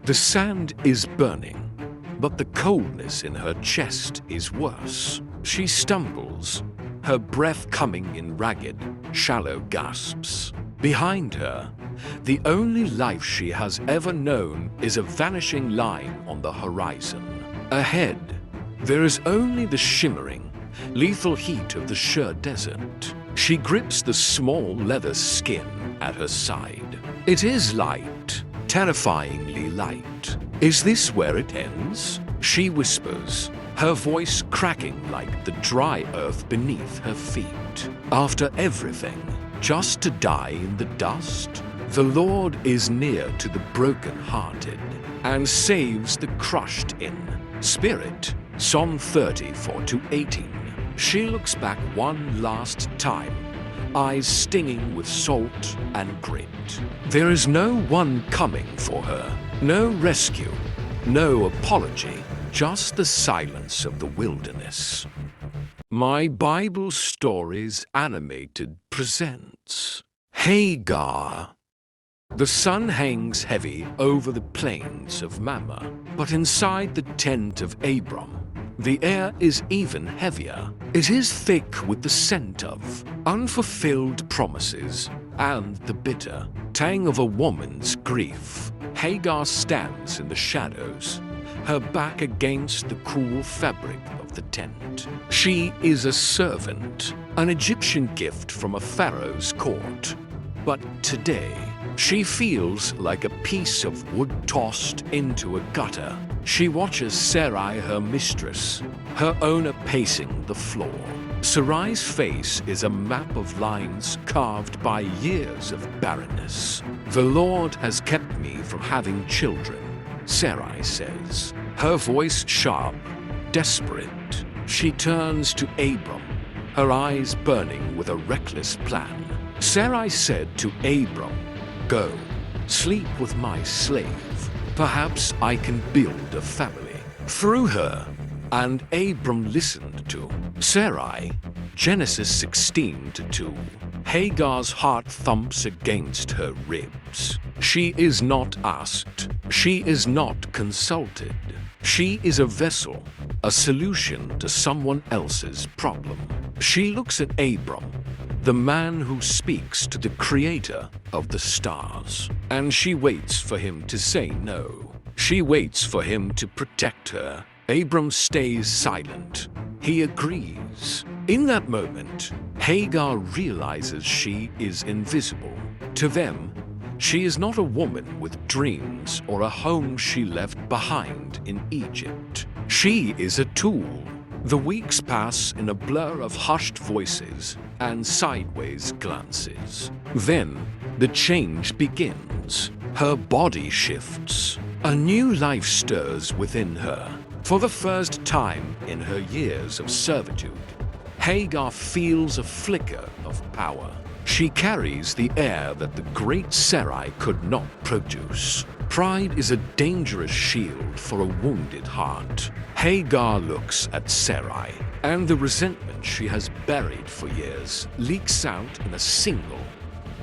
The sand is burning, but the coldness in her chest is worse. She stumbles, her breath coming in ragged, shallow gasps. Behind her, the only life she has ever known is a vanishing line on the horizon. Ahead, there is only the shimmering, lethal heat of the Shur desert. She grips the small leather skin at her side. It is light, terrifyingly light. Is this where it ends? She whispers, her voice cracking like the dry earth beneath her feet. After everything, just to die in the dust? The Lord is near to the broken-hearted and saves the crushed in spirit. Psalm 34-18. She looks back one last time, eyes stinging with salt and grit. There is no one coming for her, no rescue, no apology, just the silence of the wilderness. My Bible Stories Animated presents Hagar. The sun hangs heavy over the plains of Mamre, but inside the tent of Abram, the air is even heavier. It is thick with the scent of unfulfilled promises and the bitter tang of a woman's grief. Hagar stands in the shadows, her back against the cool fabric of the tent. She is a servant, an Egyptian gift from a pharaoh's court. But today, she feels like a piece of wood tossed into a gutter. She watches Sarai, her mistress, her owner, pacing the floor. Sarai's face is a map of lines carved by years of barrenness. The Lord has kept me from having children, Sarai says, her voice sharp, desperate. She turns to Abram, her eyes burning with a reckless plan. Sarai said to Abram, "Go, sleep with my slave. Perhaps I can build a family through her." And Abram listened to Sarai. Genesis 16:2. Hagar's heart thumps against her ribs. She is not asked. She is not consulted. She is a vessel, a solution to someone else's problem. She looks at Abram, the man who speaks to the creator of the stars, and she waits for him to say no. She waits for him to protect her. Abram stays silent. He agrees. In that moment, Hagar realizes she is invisible. To them, she is not a woman with dreams or a home she left behind in Egypt. She is a tool. The weeks pass in a blur of hushed voices and sideways glances. Then, the change begins. Her body shifts. A new life stirs within her. For the first time in her years of servitude, Hagar feels a flicker of power. She carries the air that the great Sarai could not produce. Pride is a dangerous shield for a wounded heart. Hagar looks at Sarai, and the resentment she has buried for years leaks out in a single,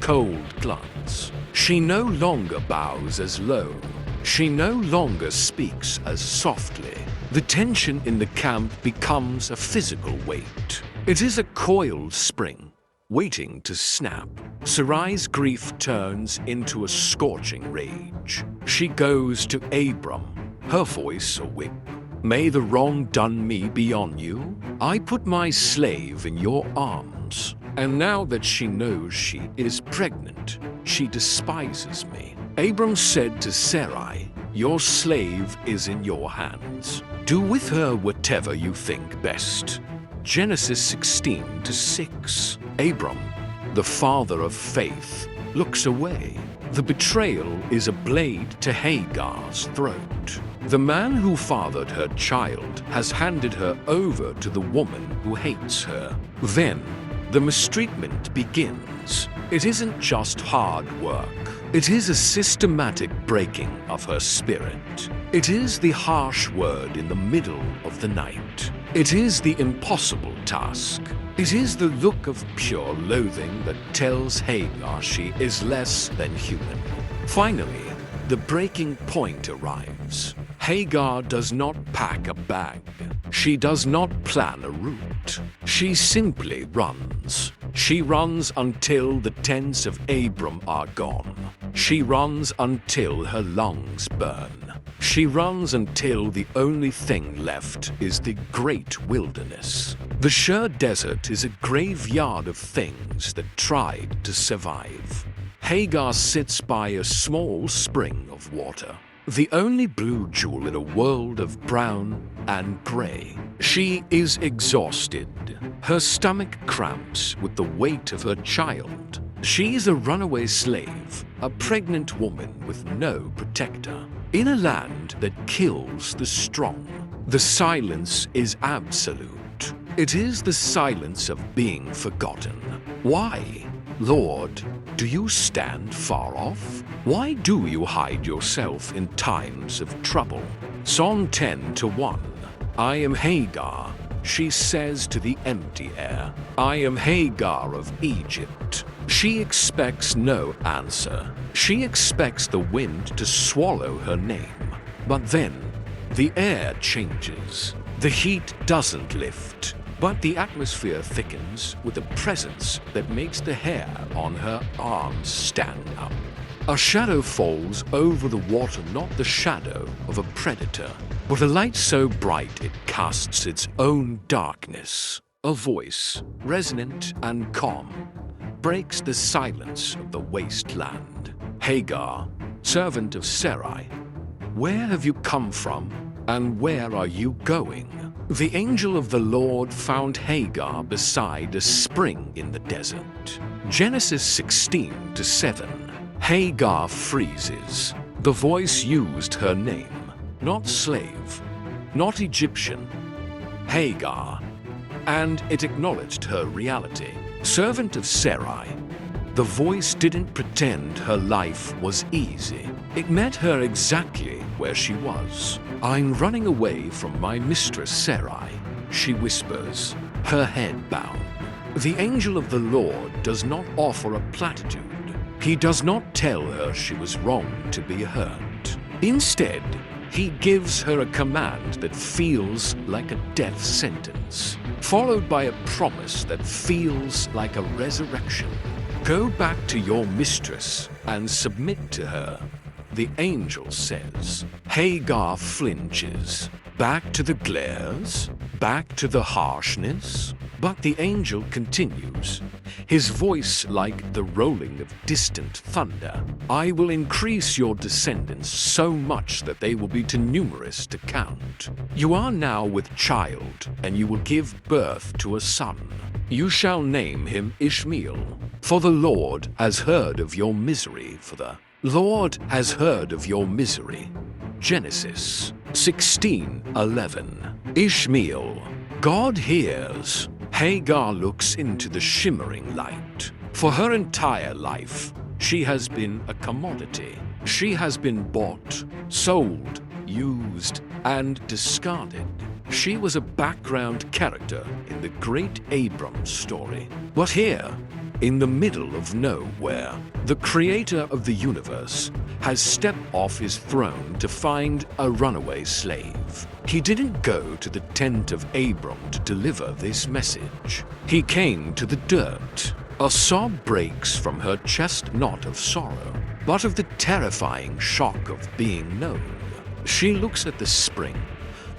cold glance. She no longer bows as low. She no longer speaks as softly. The tension in the camp becomes a physical weight. It is a coiled spring, waiting to snap. Sarai's grief turns into a scorching rage. She goes to Abram, her voice a whip. "May the wrong done me be on you. I put my slave in your arms." And now that she knows she is pregnant, she despises me. Abram said to Sarai, "Your slave is in your hands. Do with her whatever you think best." Genesis 16:6. Abram, the father of faith, looks away. The betrayal is a blade to Hagar's throat. The man who fathered her child has handed her over to the woman who hates her. Then, the mistreatment begins. It isn't just hard work. It is a systematic breaking of her spirit. It is the harsh word in the middle of the night. It is the impossible task. It is the look of pure loathing that tells Hagar she is less than human. Finally, The breaking point arrives. Hagar does not pack a bag. She does not plan a route. She simply runs. She runs until the tents of Abram are gone. She runs until her lungs burn. She runs until the only thing left is the great wilderness. The Shur desert is a graveyard of things that tried to survive. Hagar sits by a small spring of water, the only blue jewel in a world of brown and gray. She is exhausted. Her stomach cramps with the weight of her child. She is a runaway slave, a pregnant woman with no protector. In a land that kills the strong, the silence is absolute. It is the silence of being forgotten. Why, Lord, do you stand far off? Why do you hide yourself in times of trouble? Psalm 10:1. I am Hagar, she says to the empty air. I am Hagar of Egypt. She expects no answer. She expects the wind to swallow her name. But then, the air changes. The heat doesn't lift, but the atmosphere thickens with a presence that makes the hair on her arms stand up. A shadow falls over the water, not the shadow of a predator, but a light so bright it casts its own darkness. A voice, resonant and calm, breaks the silence of the wasteland. Hagar, servant of Sarai, where have you come from, and where are you going? The angel of the Lord found Hagar beside a spring in the desert. Genesis 16:7. Hagar freezes. The voice used her name, not slave, not Egyptian, Hagar, and it acknowledged her reality. Servant of Sarai, the voice didn't pretend her life was easy. It met her exactly where she was. I'm running away from my mistress Sarai, she whispers, her head bowed. The angel of the Lord does not offer a platitude. He does not tell her she was wrong to be hurt. Instead, he gives her a command that feels like a death sentence, followed by a promise that feels like a resurrection. Go back to your mistress and submit to her, the angel says. Hagar flinches. Back to the glares? Back to the harshness? But the angel continues, his voice like the rolling of distant thunder. I will increase your descendants so much that they will be too numerous to count. You are now with child, and you will give birth to a son. You shall name him Ishmael, for the Lord has heard of your misery, for the Lord has heard of your misery. Genesis 16:11. Ishmael, God hears. Hagar looks into the shimmering light. For her entire life, she has been a commodity. She has been bought, sold, used, and discarded. She was a background character in the great Abram story. But here, in the middle of nowhere, the creator of the universe has stepped off his throne to find a runaway slave. He didn't go to the tent of Abram to deliver this message. He came to the dirt. A sob breaks from her chest, not of sorrow, but of the terrifying shock of being known. She looks at the spring,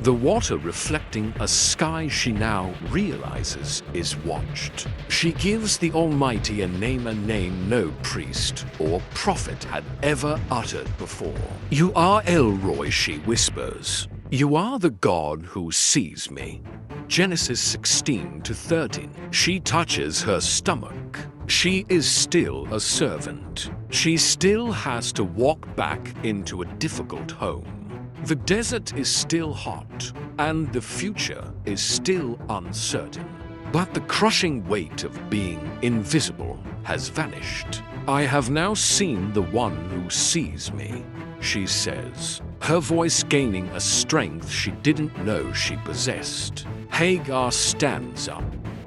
the water reflecting a sky she now realizes is watched. She gives the Almighty a name no priest or prophet had ever uttered before. You are El Roi, she whispers. You are the God who sees me. Genesis 16:13. She touches her stomach. She is still a servant. She still has to walk back into a difficult home. The desert is still hot, and the future is still uncertain. But the crushing weight of being invisible has vanished. I have now seen the one who sees me, she says, her voice gaining a strength she didn't know she possessed. Hagar stands up.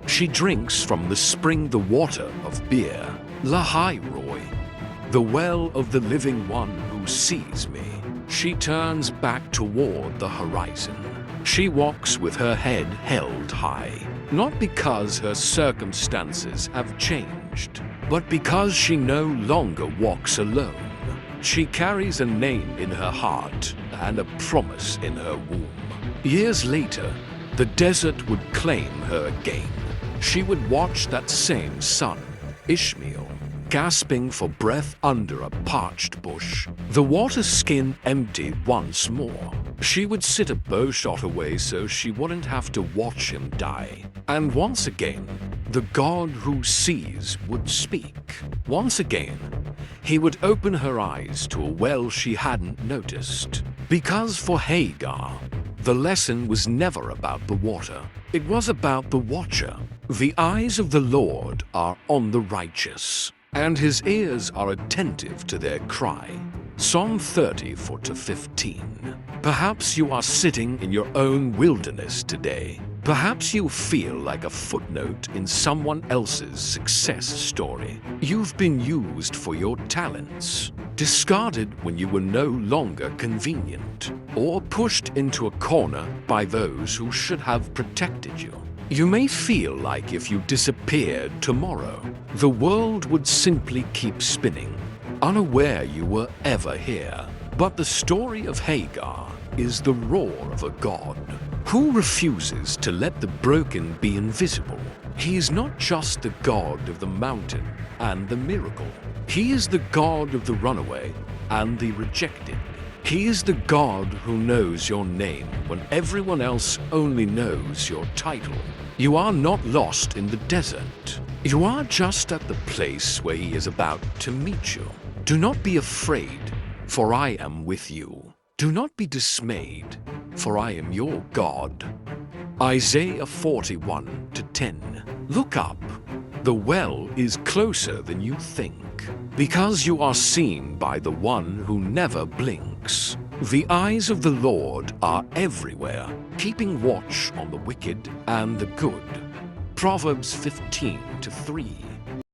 She drinks from the spring the water of beer, Lahai Roy, the well of the living one who who sees me. She turns back toward the horizon. She walks with her head held high, not because her circumstances have changed, but because she no longer walks alone. She carries a name in her heart and a promise in her womb. Years later, the desert would claim her again. She would watch that same son, Ishmael, gasping for breath under a parched bush, the water skin empty once more. She would sit a bowshot away so she wouldn't have to watch him die. And once again, the God who sees would speak. Once again, he would open her eyes to a well she hadn't noticed. Because for Hagar, the lesson was never about the water. It was about the watcher. The eyes of the Lord are on the righteous, and his ears are attentive to their cry. Psalm 30:4-15. Perhaps you are sitting in your own wilderness today. Perhaps you feel like a footnote in someone else's success story. You've been used for your talents, discarded when you were no longer convenient, or pushed into a corner by those who should have protected you. You may feel like if you disappeared tomorrow, the world would simply keep spinning, unaware you were ever here. But the story of Hagar is the roar of a God who refuses to let the broken be invisible. He is not just the God of the mountain and the miracle. He is the God of the runaway and the rejected. He is the God who knows your name when everyone else only knows your title. You are not lost in the desert. You are just at the place where he is about to meet you. Do not be afraid, for I am with you. Do not be dismayed, for I am your God. Isaiah 41:10. Look up. The well is closer than you think, because you are seen by the one who never blinks. The eyes of the Lord are everywhere, keeping watch on the wicked and the good. Proverbs 15:3.